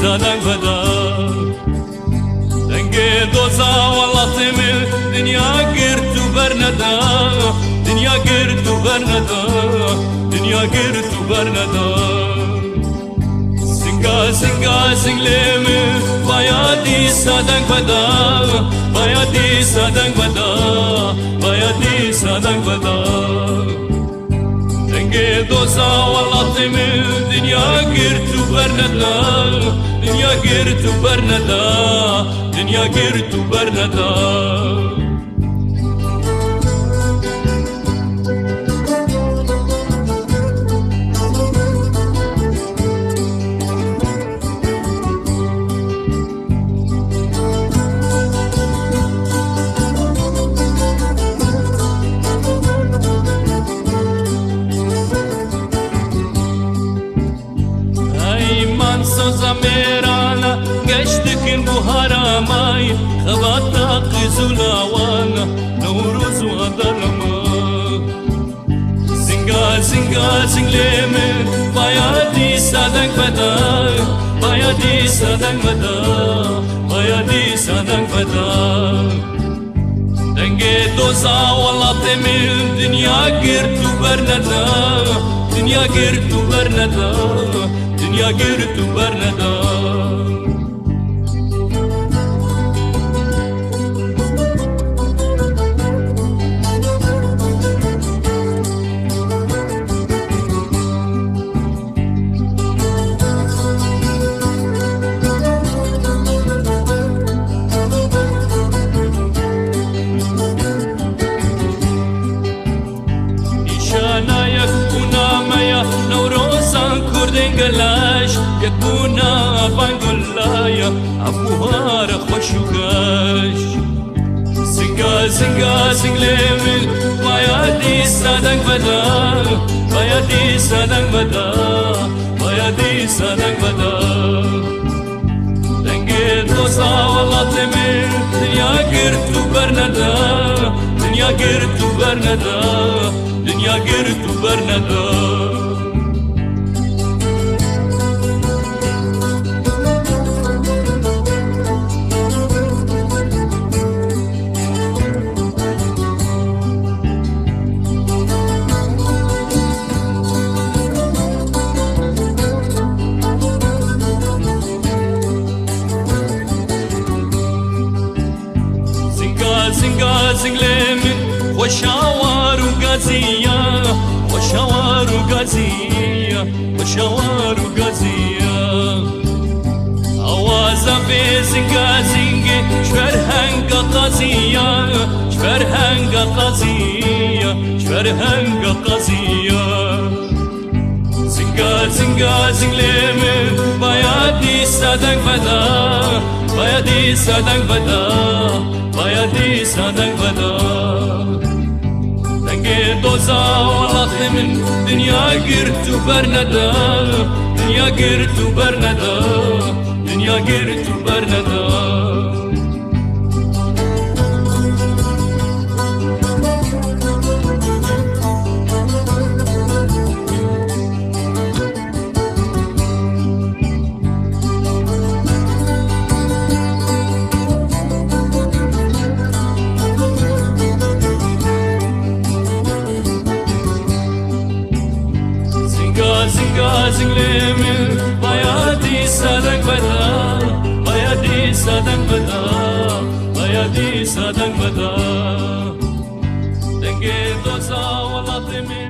Sadang bada Denge doza wallah temel Dünya girtu bernada Dünya girtu bernada Dünya girtu bernada Singa singa singleme Bayadi sadang bada Bayadi sadang bada Bayadi sadang bada Denge doza wallah temel Dünya girtu bernada Dünya girtu bernada Dünya girtu bernada Zamerana geçtikin bu haramay Xabata qizulawana Novruz ve darama Zinga zinga zingleme Bayadi sadang bada Bayadi sadang bada Bayadi sadang bada Denge doza wallah temil Dünya girtu bernada Dünya girtu bernada Dünya girtu bernada Nişanaya kunamaya Novrozan kurdin galaş Yakuna bangolaya Abuhara khoşugaş Zinga zinga zingleme Bayadi sadang bada Bayadi sadang bada Bayadi sadang bada Denge doza wallah temel Dünya girtu bernada Dünya girtu bernada Dünya girtu bernada Zinga zinglemin Hoşawar u gaziya Hoşawar u gaziya Hoşawar u gaziya Awaza be zinga zinge Şverhenga qaziya Şverhenga qaziya Şverhenga qaziya Zinga zinga zinglemin Bayadi sadang bada Bayadi sadang bada Bayadi sadang bada Denge doza wallah temin Dünya girtu bernada Dünya girtu bernada Dünya girtu bernada Zinga zingleme Bayadi sadang bada Bayadi sadang bada Bayadi sadang bada Denge doza wallah temel